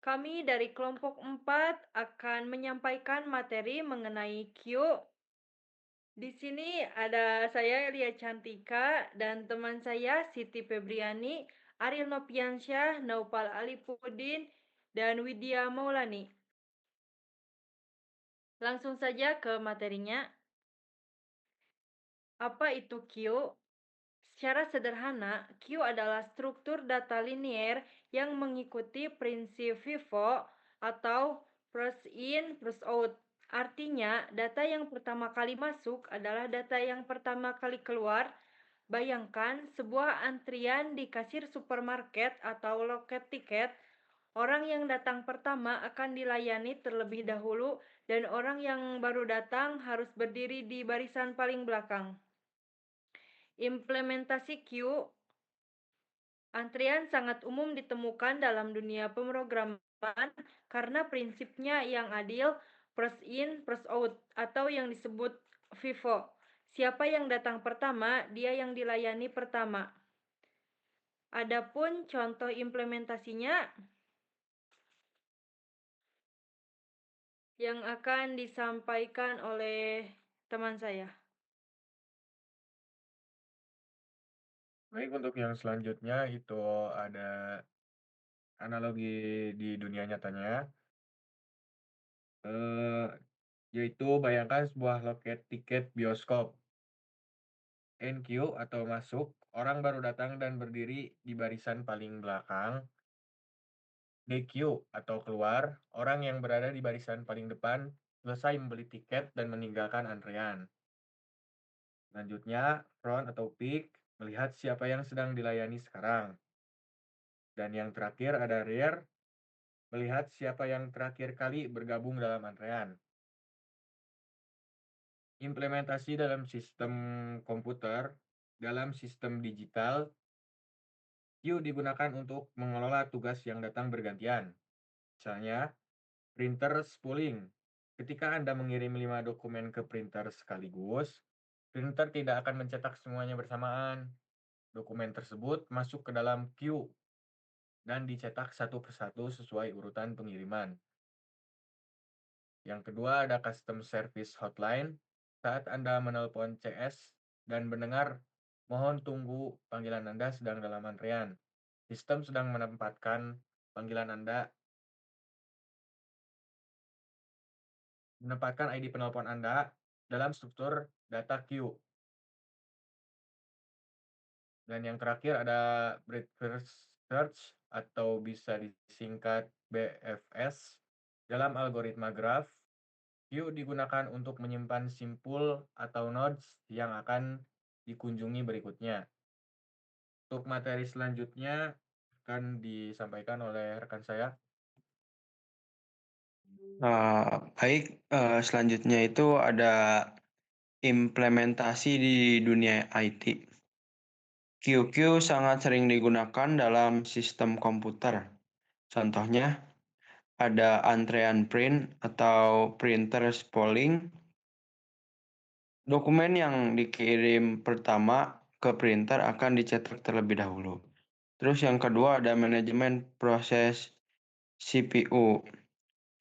Kami dari kelompok 4 akan menyampaikan materi mengenai Q. Di sini ada saya Lia Cantika dan teman saya Siti Febriani, Ariel Nopiansyah, Naupal Alipudin, dan Widya Maulani. Langsung saja ke materinya. Apa itu Q? Secara sederhana, Q adalah struktur data linier yang mengikuti prinsip FIFO atau first in, first out. Artinya, data yang pertama kali masuk adalah data yang pertama kali keluar. Bayangkan sebuah antrian di kasir supermarket atau loket tiket. Orang yang datang pertama akan dilayani terlebih dahulu dan orang yang baru datang harus berdiri di barisan paling belakang. Implementasi Q. Antrian sangat umum ditemukan dalam dunia pemrograman karena prinsipnya yang adil, first in, first out, atau yang disebut FIFO. Siapa yang datang pertama, dia yang dilayani pertama. Adapun contoh implementasinya yang akan disampaikan oleh teman saya. Baik, untuk yang selanjutnya itu ada analogi di dunia nyatanya, eee, yaitu bayangkan sebuah loket tiket bioskop. NQ atau masuk, orang baru datang dan berdiri di barisan paling belakang. DQ atau keluar, orang yang berada di barisan paling depan selesai membeli tiket dan meninggalkan antrean. Selanjutnya, front atau peak, melihat siapa yang sedang dilayani sekarang. Dan yang terakhir ada rear, melihat siapa yang terakhir kali bergabung dalam antrean. Implementasi dalam sistem komputer, dalam sistem digital, Q digunakan untuk mengelola tugas yang datang bergantian. Misalnya, printer spooling. Ketika Anda mengirim 5 dokumen ke printer sekaligus, printer tidak akan mencetak semuanya bersamaan. Dokumen tersebut masuk ke dalam queue dan dicetak satu persatu sesuai urutan pengiriman. Yang kedua ada Custom Service Hotline. Saat Anda menelpon CS dan mendengar, mohon tunggu, panggilan Anda sedang dalam antrean. Sistem sedang menempatkan panggilan Anda, menempatkan ID penelpon Anda dalam struktur data queue. Dan yang terakhir ada Breadth Search atau bisa disingkat BFS. Dalam algoritma graph, queue digunakan untuk menyimpan simpul atau nodes yang akan dikunjungi berikutnya. Untuk materi selanjutnya akan disampaikan oleh rekan saya. Baik, selanjutnya itu ada implementasi di dunia IT. QQ sangat sering digunakan dalam sistem komputer. Contohnya, ada antrean print atau printer spooling. Dokumen yang dikirim pertama ke printer akan dicetak terlebih dahulu. Terus yang kedua ada manajemen proses CPU,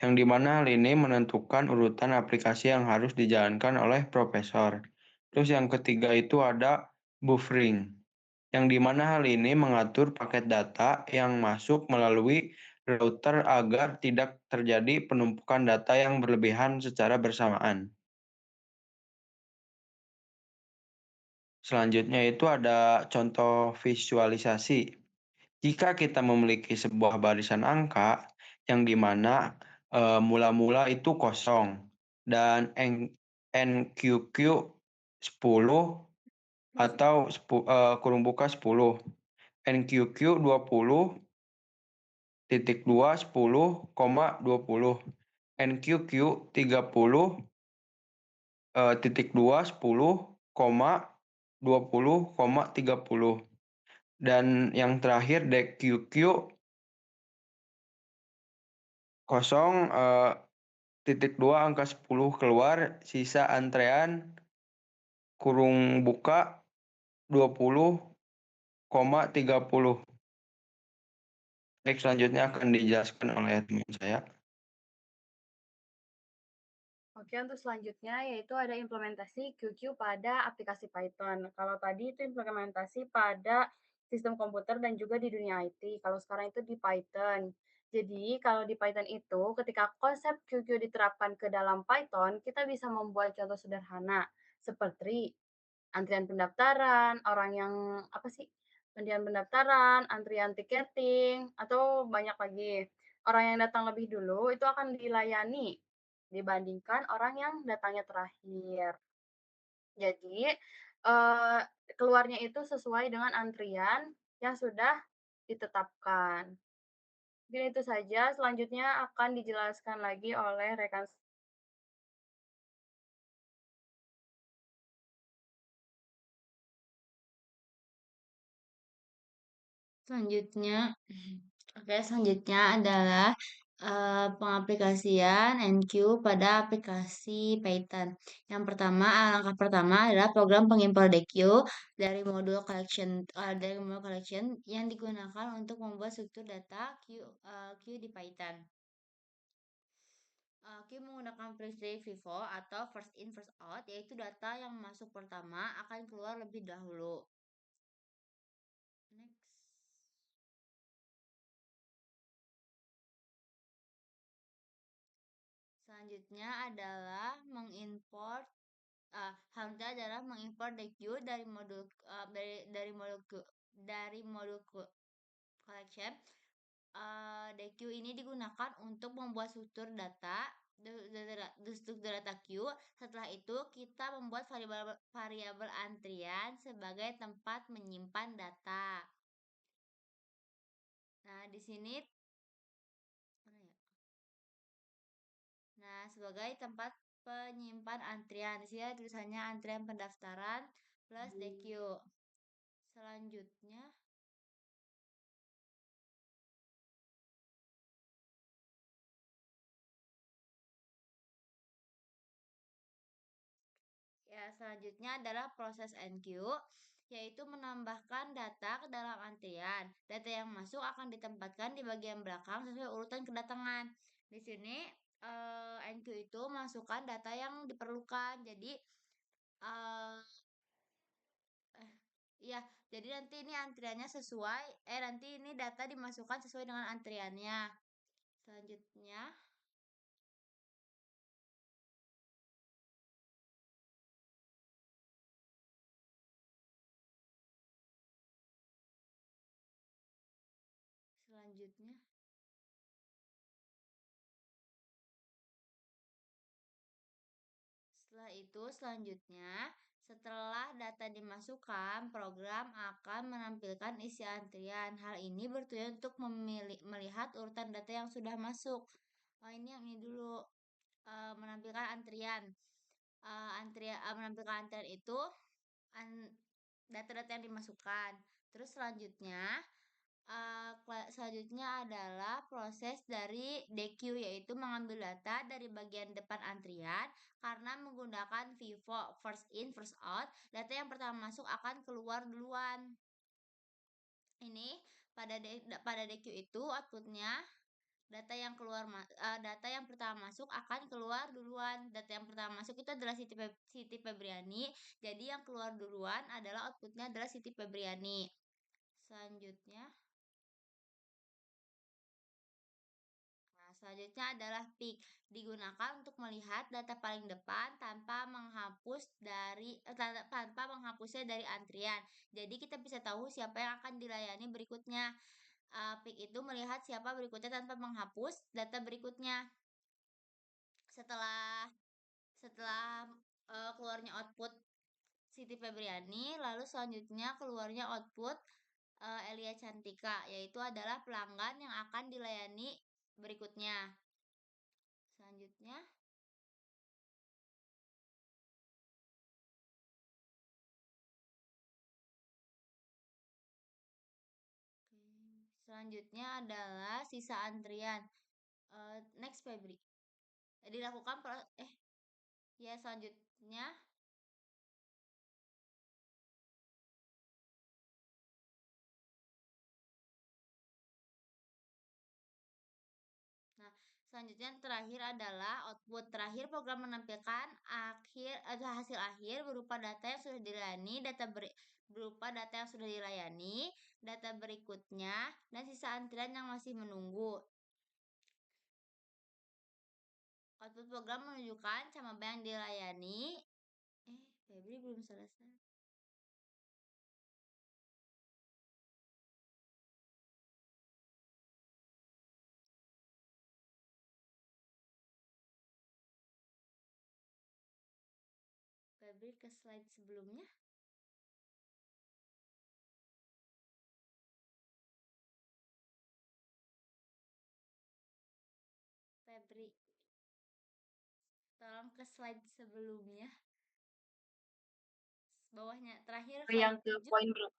yang dimana hal ini menentukan urutan aplikasi yang harus dijalankan oleh profesor. Terus yang ketiga itu ada buffering, yang dimana hal ini mengatur paket data yang masuk melalui router agar tidak terjadi penumpukan data yang berlebihan secara bersamaan. Selanjutnya itu ada contoh visualisasi. Jika kita memiliki sebuah barisan angka yang dimana mula-mula itu kosong dan NQQ 10 atau kurung buka 10, NQQ 20.2 10,20, NQQ 30.2 10,20,30, dan yang terakhir DQQ 0.2 angka 10 keluar, sisa antrean kurung buka 20,30. Next, selanjutnya akan dijelaskan oleh teman saya. Oke, untuk selanjutnya yaitu ada implementasi QQ pada aplikasi Python. Kalau tadi itu implementasi pada sistem komputer dan juga di dunia IT. Kalau sekarang itu di Python. Jadi, kalau di Python itu ketika konsep QQ diterapkan ke dalam Python, kita bisa membuat contoh sederhana seperti antrian pendaftaran, orang yang apa sih? Antrian pendaftaran, antrian tiketing, atau banyak lagi. Orang yang datang lebih dulu itu akan dilayani dibandingkan orang yang datangnya terakhir. Jadi, eee, keluarnya itu sesuai dengan antrian yang sudah ditetapkan. Mungkin itu saja, selanjutnya akan dijelaskan lagi oleh rekan. Selanjutnya, selanjutnya adalah pengaplikasian NQ pada aplikasi Python. Langkah pertama adalah program pengimpor DQ dari modul collection yang digunakan untuk membuat struktur data Q di Python. Q menggunakan prinsip FIFO atau first in first out, yaitu data yang masuk pertama akan keluar lebih dahulu. Next. Selanjutnya adalah mengimport DQ dari modul collection. DQ ini digunakan untuk membuat struktur data Q. Setelah itu kita membuat variabel antrian sebagai tempat menyimpan data. Nah, di sini sebagai tempat penyimpan antrian. Di sini ada tulisannya antrian pendaftaran plus DQ. Selanjutnya adalah proses NQ, yaitu menambahkan data ke dalam antrian. Data yang masuk akan ditempatkan di bagian belakang sesuai urutan kedatangan. Di sini NQ itu masukkan data yang diperlukan. Jadi jadi nanti ini antriannya nanti ini data dimasukkan sesuai dengan antriannya. Selanjutnya setelah data dimasukkan, program akan menampilkan isi antrian. Hal ini bertujuan untuk melihat urutan data yang sudah masuk. Ini yang ini dulu, menampilkan antrian. Menampilkan antrian itu data-data yang dimasukkan. Terus selanjutnya adalah proses dari DQ, yaitu mengambil data dari bagian depan antrian. Karena menggunakan FIFO first in first out, data yang pertama masuk akan keluar duluan. Ini pada DQ itu outputnya data yang pertama masuk akan keluar duluan. Data yang pertama masuk itu adalah Siti Febriani. Jadi yang keluar duluan adalah outputnya adalah Siti Febriani. Selanjutnya adalah peak, digunakan untuk melihat data paling depan tanpa menghapusnya dari antrian. Jadi kita bisa tahu siapa yang akan dilayani berikutnya. Peak itu melihat siapa berikutnya tanpa menghapus data berikutnya. Setelah keluarnya output Siti Febriani, lalu selanjutnya keluarnya output Elia Cantika, yaitu adalah pelanggan yang akan dilayani berikutnya. Selanjutnya adalah sisa antrian. Next Febri. Dilakukan selanjutnya Selanjutnya terakhir adalah output. Terakhir program menampilkan hasil akhir berupa data yang sudah dilayani, berupa data yang sudah dilayani, data berikutnya, dan sisa antrian yang masih menunggu. Output program menunjukkan camaba yang dilayani. Febri belum selesai. Febri ke slide sebelumnya. Febri, tolong ke slide sebelumnya. Bawahnya terakhir Yang slide ke 7. poin berapa?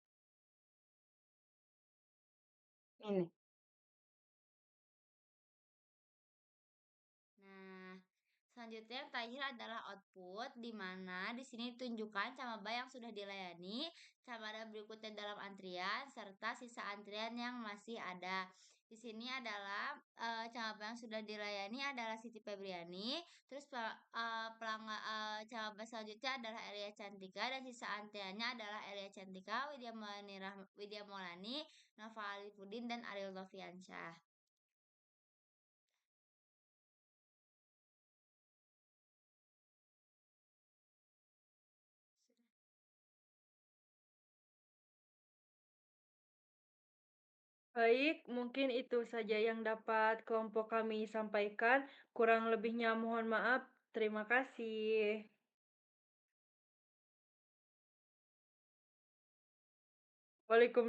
Ini. Nah, selanjutnya yang terakhir adalah output, di mana di sini ditunjukkan camaba yang sudah dilayani, camaba berikutnya dalam antrian, serta sisa antrian yang masih ada. Di sini adalah camaba yang sudah dilayani adalah Siti Febriani, terus camaba selanjutnya adalah Elia Cantika, dan sisa antriannya adalah Elia Cantika, Widya Maulani, Nova Alifudin, dan Ariel Noviansyah. Baik, mungkin itu saja yang dapat kelompok kami sampaikan. Kurang lebihnya mohon maaf. Terima kasih. Waalaikumsalam.